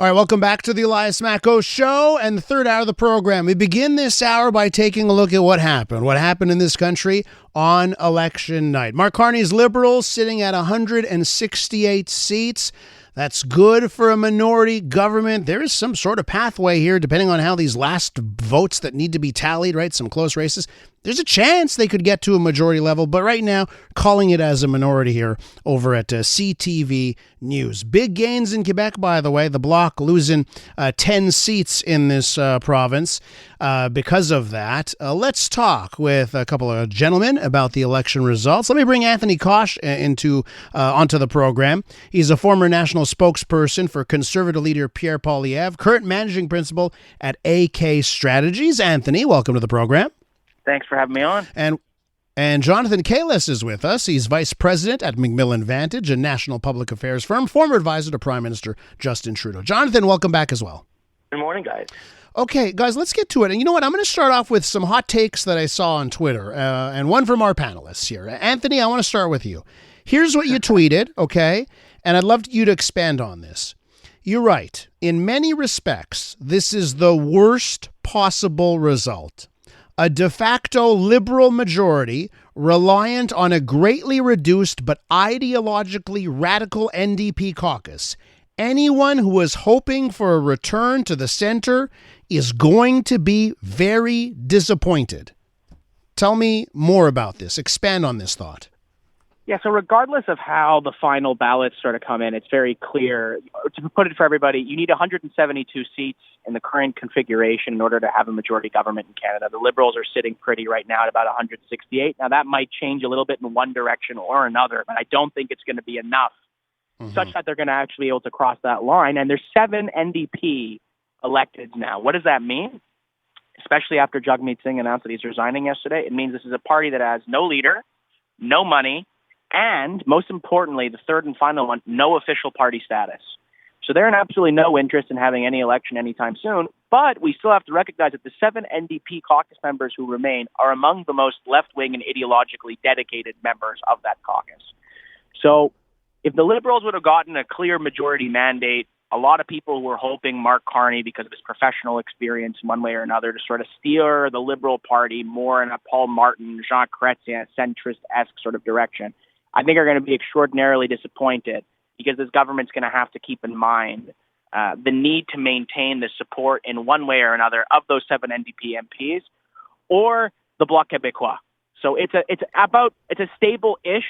All right, welcome back to the Elias Macko Show and the third hour of the program. We begin this hour by taking a look at what happened in this country on election night. Mark Carney's Liberals sitting at 168 seats. That's good for a minority government. There is some sort of pathway here, depending on how these last votes that need to be tallied, right? Some close races. There's a chance they could get to a majority level, but right now, calling it as a minority here over at CTV News. Big gains in Quebec, by the way. The Bloc losing 10 seats in this province because of that. Let's talk with a couple of gentlemen about the election results. Let me bring Anthony Koch onto the program. He's a former national spokesperson for Conservative leader Pierre Poilievre, current managing principal at AK Strategies. Anthony, welcome to the program. Thanks for having me on. And Jonathan Kalles is with us. He's vice president at McMillan Vantage, a national public affairs firm, former advisor to Prime Minister Justin Trudeau. Jonathan, welcome back as well. Good morning, guys. Okay, guys, let's get to it. And you know what? I'm going to start off with some hot takes that I saw on Twitter, and one from our panelists here. Anthony, I want to start with you. Here's what you tweeted, okay? And I'd love you to expand on this. You write, in many respects, this is the worst possible result. A de facto Liberal majority reliant on a greatly reduced but ideologically radical NDP caucus. Anyone who is hoping for a return to the center is going to be very disappointed. Tell me more about this. Expand on this thought. Yeah, so regardless of how the final ballots sort of come in, it's very clear. To put it for everybody, you need 172 seats in the current configuration in order to have a majority government in Canada. The Liberals are sitting pretty right now at about 168. Now, that might change a little bit in one direction or another, but I don't think it's going to be enough such that they're going to actually be able to cross that line. And there's 7 NDP electeds now. What does that mean? Especially after Jagmeet Singh announced that he's resigning yesterday, it means this is a party that has no leader, no money, and most importantly, the third and final one, no official party status. So they're in absolutely no interest in having any election anytime soon. But we still have to recognize that the 7 NDP caucus members who remain are among the most left-wing and ideologically dedicated members of that caucus. So if the Liberals would have gotten a clear majority mandate, a lot of people were hoping Mark Carney, because of his professional experience in one way or another, to sort of steer the Liberal Party more in a Paul Martin, Jean Chrétien, centrist-esque sort of direction. I think are going to be extraordinarily disappointed because this government's going to have to keep in mind the need to maintain the support in one way or another of those 7 NDP MPs or the Bloc Québécois. So it's a stable-ish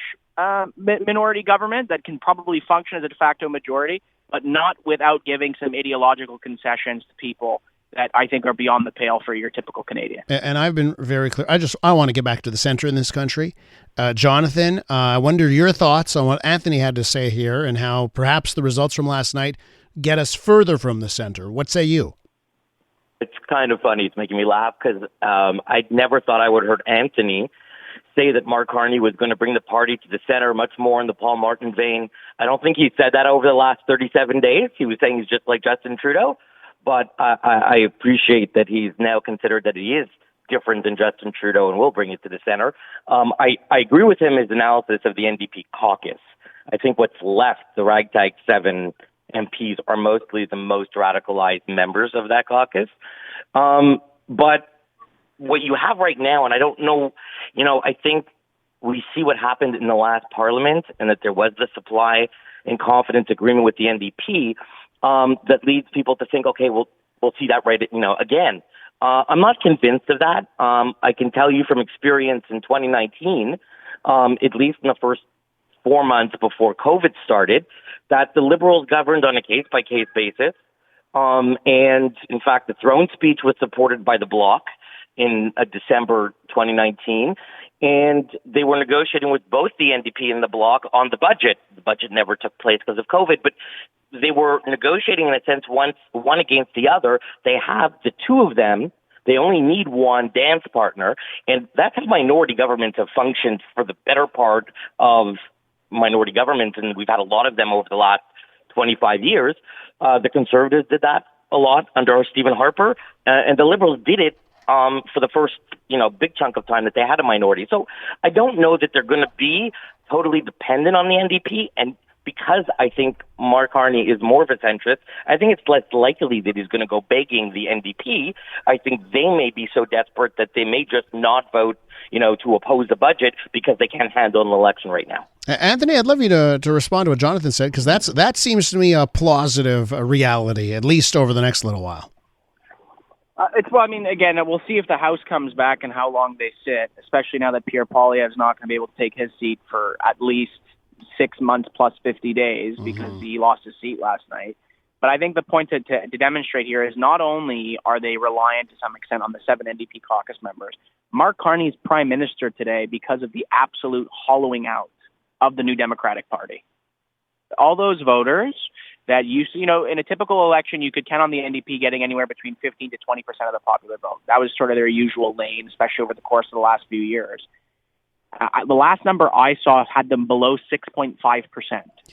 minority government that can probably function as a de facto majority, but not without giving some ideological concessions to people that I think are beyond the pale for your typical Canadian. And I've been very clear. I want to get back to the center in this country. Jonathan, I wonder your thoughts on what Anthony had to say here and how perhaps the results from last night get us further from the center. What say you? It's kind of funny. It's making me laugh because I never thought I would have heard Anthony say that Mark Carney was going to bring the party to the center, much more in the Paul Martin vein. I don't think he said that over the last 37 days. He was saying he's just like Justin Trudeau. But I appreciate that he's now considered that he is different than Justin Trudeau and will bring it to the center. I agree with him, his analysis of the NDP caucus. I think what's left, the ragtag 7 MPs, are mostly the most radicalized members of that caucus. But what you have right now, and I don't know, I think we see what happened in the last parliament and that there was the supply and confidence agreement with the NDP. That leads people to think, okay, we'll see that right, again. I'm not convinced of that. I can tell you from experience in 2019, at least in the first 4 months before COVID started, that the Liberals governed on a case-by-case basis. And in fact, the throne speech was supported by the Bloc in December 2019. And they were negotiating with both the NDP and the Bloc on the budget. The budget never took place because of COVID, but they were negotiating in a sense one against the other. They have the two of them. They only need one dance partner. And that's how minority governments have functioned for the better part of minority governments. And we've had a lot of them over the last 25 years. The Conservatives did that a lot under Stephen Harper. And the Liberals did it for the first, big chunk of time that they had a minority. So I don't know that they're going to be totally dependent on the NDP. And because I think Mark Carney is more of a centrist, I think it's less likely that he's going to go begging the NDP. I think they may be so desperate that they may just not vote, to oppose the budget because they can't handle an election right now. Anthony, I'd love you to respond to what Jonathan said, because that seems to me a plausive reality, at least over the next little while. Again, we'll see if the House comes back and how long they sit, especially now that Pierre Poilievre is not going to be able to take his seat for at least 6 months plus 50 days because he lost his seat last night. But I think the point to demonstrate here is not only are they reliant to some extent on the 7 NDP caucus members, Mark Carney is Prime Minister today because of the absolute hollowing out of the New Democratic Party. All those voters that in a typical election, you could count on the NDP getting anywhere between 15 to 20% of the popular vote. That was sort of their usual lane, especially over the course of the last few years. The last number I saw had them below 6.5%.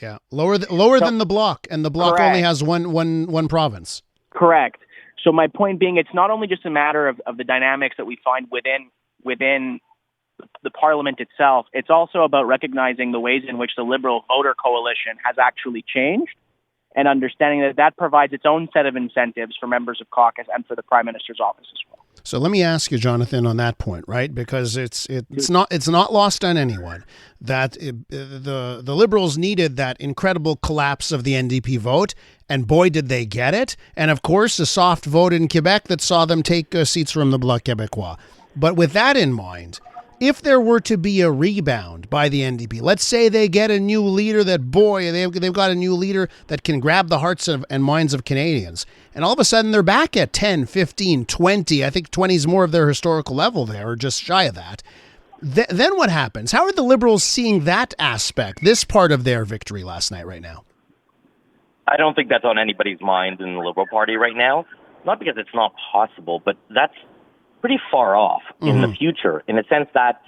Yeah, lower than the Bloc, and the Bloc correct. only has one province. Correct. So my point being, it's not only just a matter of the dynamics that we find within the parliament itself. It's also about recognizing the ways in which the Liberal voter coalition has actually changed, and understanding that provides its own set of incentives for members of caucus and for the Prime Minister's office as well. So let me ask you, Jonathan, on that point, right? Because it's not lost on anyone that the Liberals needed that incredible collapse of the NDP vote, and boy, did they get it. And of course, a soft vote in Quebec that saw them take seats from the Bloc Québécois. But with that in mind, if there were to be a rebound by the NDP, let's say they get a new leader they've got a new leader that can grab the hearts and minds of Canadians, and all of a sudden they're back at 10, 15, 20. I think 20 is more of their historical level there, or just shy of that. Then what happens? How are the Liberals seeing that aspect, this part of their victory last night right now? I don't think that's on anybody's mind in the Liberal Party right now. Not because it's not possible, but that's pretty far off in the future, in a sense that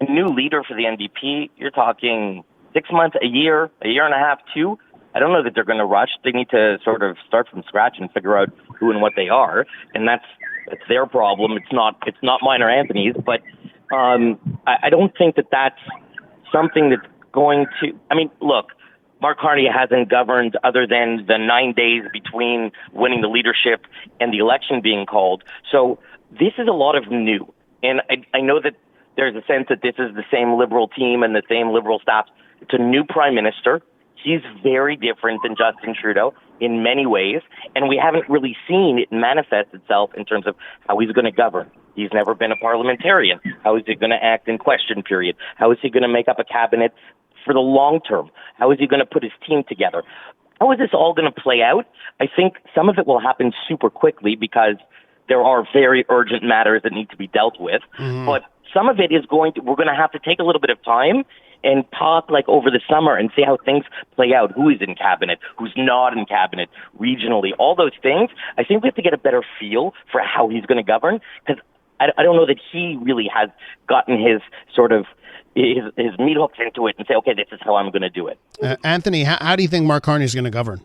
a new leader for the NDP, you're talking 6 months, a year and a half, 2. I don't know that they're going to rush. They need to sort of start from scratch and figure out who and what they are, and that's their problem. It's not mine or Anthony's, but I don't think that that's something that's going to. I mean, look, Mark Carney hasn't governed other than the 9 days between winning the leadership and the election being called. So this is a lot of new. And I know that there's a sense that this is the same Liberal team and the same Liberal staff. It's a new Prime Minister. He's very different than Justin Trudeau in many ways, and we haven't really seen it manifest itself in terms of how he's going to govern. He's never been a parliamentarian. How is he going to act in question period? How is he going to make up a cabinet for the long term? How is he going to put his team together? How is this all going to play out? I think some of it will happen super quickly because there are very urgent matters that need to be dealt with. But some of it is we're going to have to take a little bit of time and talk like over the summer and see how things play out. Who is in cabinet, who's not in cabinet, regionally, all those things. I think we have to get a better feel for how he's going to govern, because I don't know that he really has gotten his sort of his meat hooks into it and say, okay, this is how I'm going to do it. Anthony, how do you think Mark Carney is going to govern?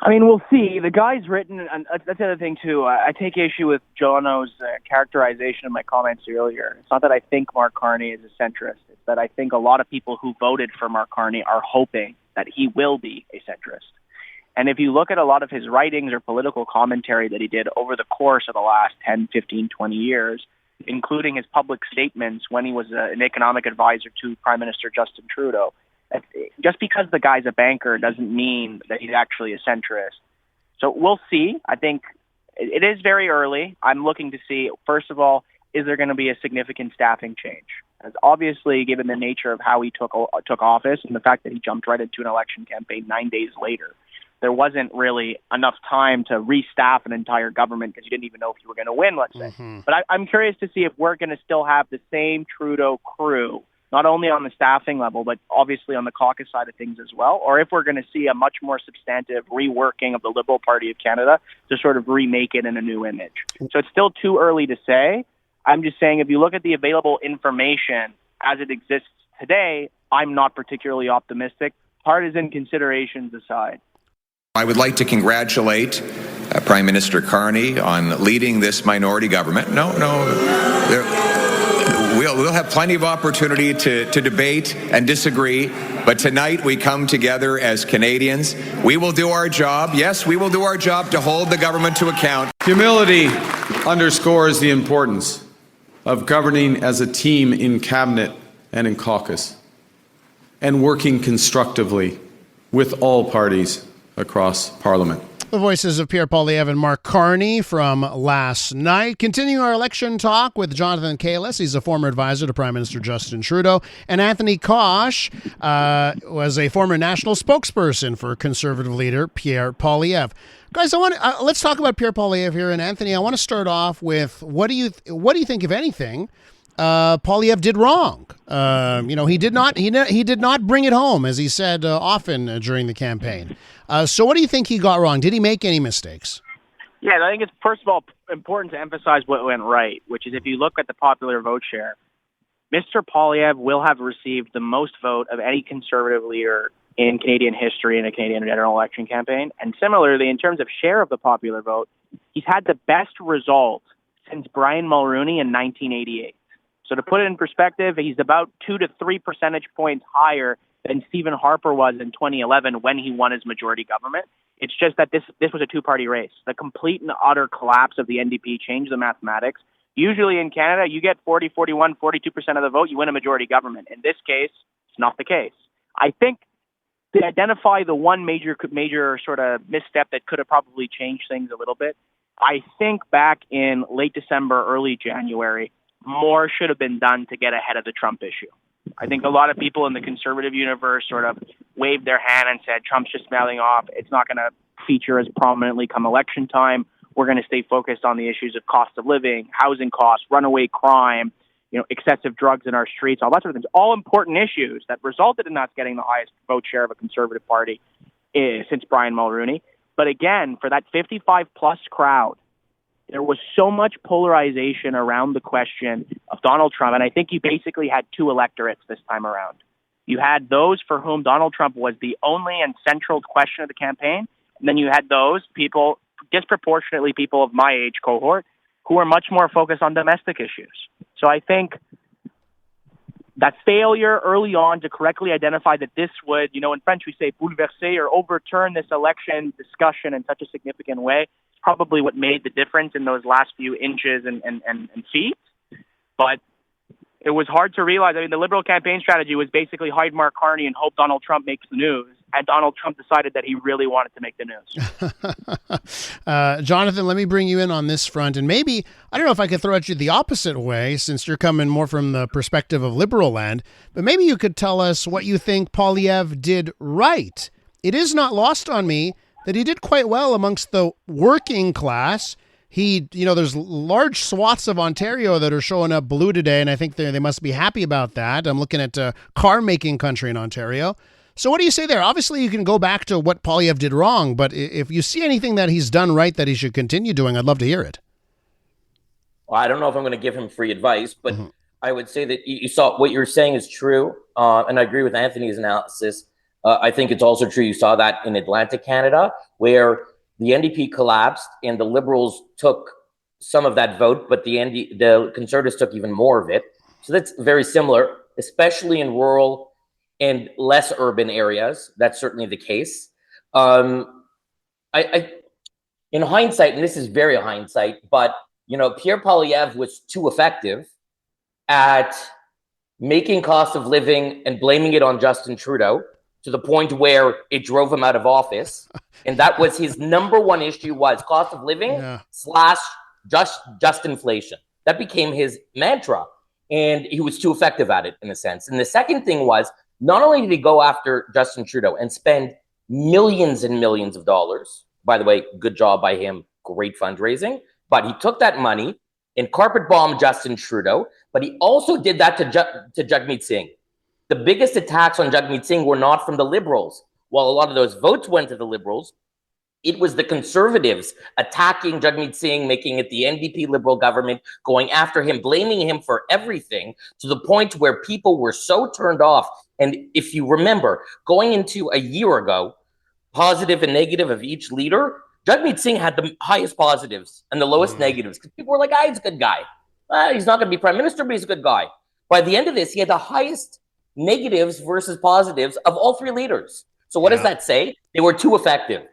I mean, we'll see. The guy's written, and that's the other thing, too. I take issue with Jono's characterization of my comments earlier. It's not that I think Mark Carney is a centrist. It's that I think a lot of people who voted for Mark Carney are hoping that he will be a centrist. And if you look at a lot of his writings or political commentary that he did over the course of the last 10, 15, 20 years, including his public statements when he was an economic advisor to Prime Minister Justin Trudeau, just because the guy's a banker doesn't mean that he's actually a centrist. So we'll see. I think it is very early. I'm looking to see, first of all, is there going to be a significant staffing change? As obviously, given the nature of how he took office and the fact that he jumped right into an election campaign 9 days later, there wasn't really enough time to restaff an entire government because you didn't even know if you were going to win, let's say. But I'm curious to see if we're going to still have the same Trudeau crew, not only on the staffing level, but obviously on the caucus side of things as well, or if we're going to see a much more substantive reworking of the Liberal Party of Canada to sort of remake it in a new image. So it's still too early to say. I'm just saying if you look at the available information as it exists today, I'm not particularly optimistic, partisan considerations aside. I would like to congratulate Prime Minister Carney on leading this minority government. we'll have plenty of opportunity to debate and disagree, but tonight we come together as Canadians. We will do our job. Yes, we will do our job to hold the government to account. Humility underscores the importance of governing as a team in cabinet and in caucus, and working constructively with all parties across Parliament. The voices of Pierre Poilievre and Mark Carney from last night. Continuing our election talk with Jonathan Kalles. He's a former advisor to Prime Minister Justin Trudeau. And Anthony Koch was a former national spokesperson for Conservative leader Pierre Poilievre. Guys, let's talk about Pierre Poilievre here. And Anthony, I want to start off with what do you think, if anything, Poilievre did wrong? He did not bring it home, as he said often during the campaign. So what do you think he got wrong? Did he make any mistakes? Yeah, I think it's, first of all, important to emphasize what went right, which is if you look at the popular vote share, Mr. Poilievre will have received the most vote of any Conservative leader in Canadian history in a Canadian general election campaign. And similarly, in terms of share of the popular vote, he's had the best result since Brian Mulroney in 1988. So to put it in perspective, he's about 2 to 3 percentage points higher than Stephen Harper was in 2011 when he won his majority government. It's just that this was a two-party race. The complete and utter collapse of the NDP changed the mathematics. Usually in Canada, you get 40, 41, 42% of the vote, you win a majority government. In this case, it's not the case. I think to identify the one major sort of misstep that could have probably changed things a little bit, I think back in late December, early January, more should have been done to get ahead of the Trump issue. I think a lot of people in the Conservative universe sort of waved their hand and said, Trump's just smelling off. It's not going to feature as prominently come election time. We're going to stay focused on the issues of cost of living, housing costs, runaway crime, excessive drugs in our streets, all that sort of things. All important issues that resulted in us getting the highest vote share of a Conservative party since Brian Mulroney. But again, for that 55-plus crowd, there was so much polarization around the question of Donald Trump, and I think you basically had two electorates this time around. You had those for whom Donald Trump was the only and central question of the campaign, and then you had those people, disproportionately people of my age cohort, who were much more focused on domestic issues. So I think that failure early on to correctly identify that this would, in French we say bouleverser, or overturn this election discussion in such a significant way, probably what made the difference in those last few inches and feet. But it was hard to realize. I mean, the Liberal campaign strategy was basically hide Mark Carney and hope Donald Trump makes the news. And Donald Trump decided that he really wanted to make the news. Jonathan, let me bring you in on this front. And maybe, I don't know if I could throw at you the opposite way, since you're coming more from the perspective of Liberal land, but maybe you could tell us what you think Poilievre did right. It is not lost on me that he did quite well amongst the working class. There's large swaths of Ontario that are showing up blue today, and I think they must be happy about that. I'm looking at car-making country in Ontario. So what do you say there? Obviously, you can go back to what Poilievre did wrong, but if you see anything that he's done right that he should continue doing, I'd love to hear it. Well, I don't know if I'm going to give him free advice, but I would say that you saw what you're saying is true, and I agree with Anthony's analysis. I think it's also true you saw that in Atlantic Canada, where the NDP collapsed and the Liberals took some of that vote, but the Conservatives took even more of it. So that's very similar, especially in rural and less urban areas. That's certainly the case. In hindsight, and this is very hindsight, but Pierre Poilievre was too effective at making cost of living and blaming it on Justin Trudeau, to the point where it drove him out of office. And that was his number one issue, was cost of living / just inflation. That became his mantra. And he was too effective at it, in a sense. And the second thing was, not only did he go after Justin Trudeau and spend millions and millions of dollars, by the way, good job by him, great fundraising, but he took that money and carpet bombed Justin Trudeau, but he also did that to Jagmeet Singh. The biggest attacks on Jagmeet Singh were not from the Liberals. While a lot of those votes went to the Liberals, it was the Conservatives attacking Jagmeet Singh, making it the NDP Liberal government, going after him, blaming him for everything, to the point where people were so turned off. And if you remember, going into a year ago, positive and negative of each leader, Jagmeet Singh had the highest positives and the lowest negatives, because people were like, he's a good guy. He's not going to be Prime Minister, but he's a good guy. By the end of this, he had the highest negatives versus positives of all three leaders. So what does that say? They were too effective.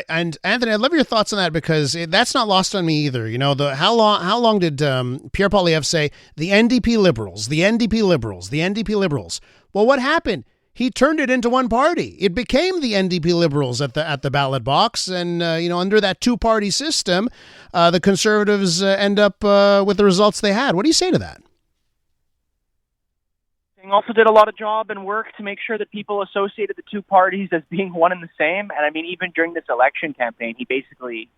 And Anthony, I'd love your thoughts on that, because that's not lost on me either. You know, how long did Pierre Poilievre say the NDP Liberals, the NDP Liberals, the NDP Liberals? Well, what happened? He turned it into one party. It became the NDP Liberals at the ballot box, and under that two-party system, the Conservatives end up with the results they had. What do you say to that? Also did a lot of job and work to make sure that people associated the two parties as being one and the same. And I mean, even during this election campaign, he basically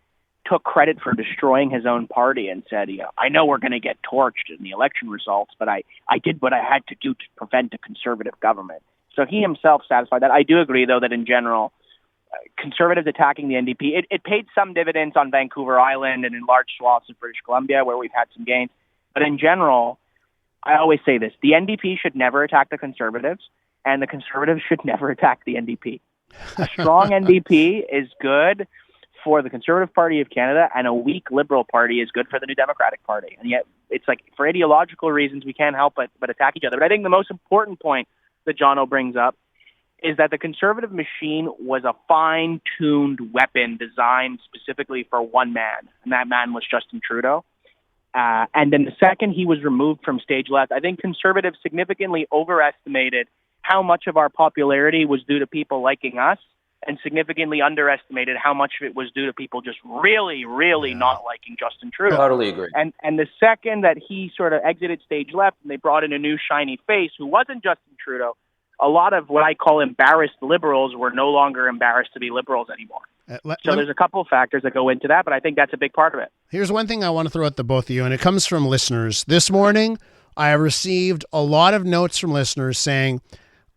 took credit for destroying his own party and said, I know we're going to get torched in the election results, but I did what I had to do to prevent a Conservative government. So he himself satisfied that. I do agree, though, that in general, Conservatives attacking the NDP, it paid some dividends on Vancouver Island and in large swaths of British Columbia where we've had some gains. But in general, I always say this, the NDP should never attack the Conservatives, and the Conservatives should never attack the NDP. A strong NDP is good for the Conservative Party of Canada, and a weak Liberal Party is good for the New Democratic Party. And yet, it's like, for ideological reasons, we can't help but attack each other. But I think the most important point that Jono brings up is that the Conservative machine was a fine-tuned weapon designed specifically for one man, and that man was Justin Trudeau. And then the second he was removed from stage left, I think Conservatives significantly overestimated how much of our popularity was due to people liking us, and significantly underestimated how much of it was due to people just really, really not liking Justin Trudeau. Totally agree. And the second that he sort of exited stage left and they brought in a new shiny face who wasn't Justin Trudeau, a lot of what I call embarrassed Liberals were no longer embarrassed to be Liberals anymore. So there's a couple of factors that go into that, but I think that's a big part of it. Here's one thing I want to throw at the both of you, and it comes from listeners. This morning, I received a lot of notes from listeners saying,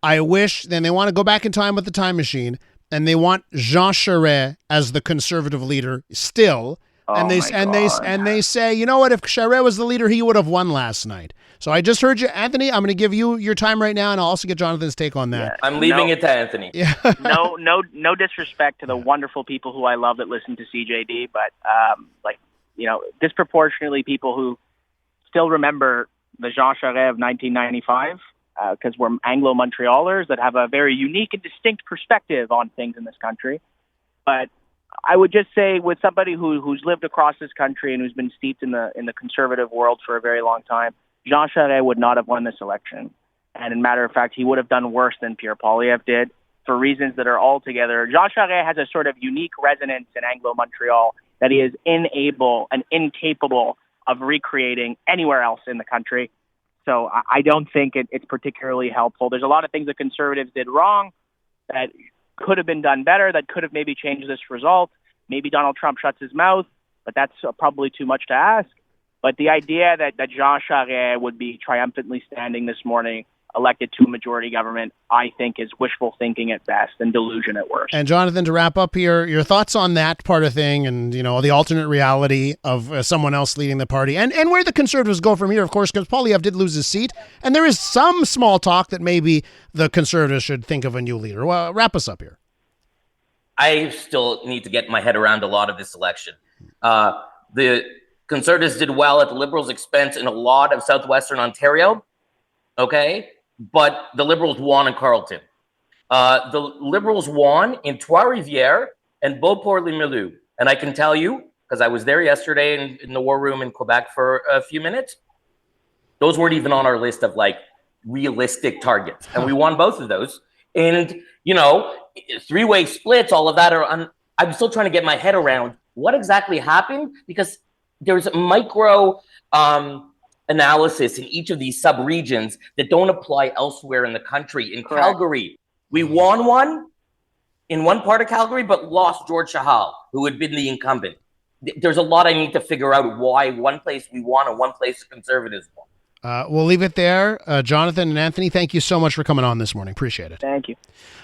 I wish, then they want to go back in time with the time machine, and they want Jean Charest as the Conservative leader still. And they say, you know what, if Charest was the leader, he would have won last night. So I just heard you, Anthony. I'm going to give you your time right now, and I'll also get Jonathan's take on that. Yeah, I'm leaving it to Anthony. Yeah. no disrespect to the wonderful people who I love that listen to CJD, but disproportionately people who still remember the Jean Charest of 1995, because we're Anglo-Montrealers that have a very unique and distinct perspective on things in this country. But I would just say, with somebody who's lived across this country and who's been steeped in the conservative world for a very long time, Jean Charest would not have won this election. And in matter of fact, he would have done worse than Pierre Poilievre did for reasons that are altogether. Jean Charest has a sort of unique resonance in Anglo-Montreal that he is unable and incapable of recreating anywhere else in the country. So I don't think it's particularly helpful. There's a lot of things that Conservatives did wrong that could have been done better, that could have maybe changed this result. Maybe Donald Trump shuts his mouth, but that's probably too much to ask. But the idea that Jean Charest would be triumphantly standing this morning, elected to a majority government, I think is wishful thinking at best and delusion at worst. And Jonathan, to wrap up here, your thoughts on that part of thing and, the alternate reality of someone else leading the party and where the Conservatives go from here, of course, because Poilievre did lose his seat. And there is some small talk that maybe the Conservatives should think of a new leader. Well, wrap us up here. I still need to get my head around a lot of this election. The Conservatives did well at the Liberals' expense in a lot of southwestern Ontario, okay? But the Liberals won in Carleton. The Liberals won in Trois-Rivières and Beauport-les-Melus. And I can tell you, because I was there yesterday in the war room in Quebec for a few minutes, those weren't even on our list of, realistic targets. And we won both of those. And, three-way splits, all of that I'm still trying to get my head around what exactly happened, because there's micro analysis in each of these sub-regions that don't apply elsewhere in the country. In Correct. Calgary, we won one in one part of Calgary, but lost George Chahal, who had been the incumbent. There's a lot I need to figure out why one place we won and one place the Conservatives won. We'll leave it there. Jonathan and Anthony, thank you so much for coming on this morning. Appreciate it. Thank you.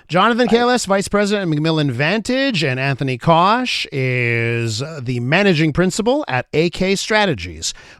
Jonathan Kalles, Vice President at McMillan Vantage, and Anthony Koch is the Managing Principal at AK Strategies.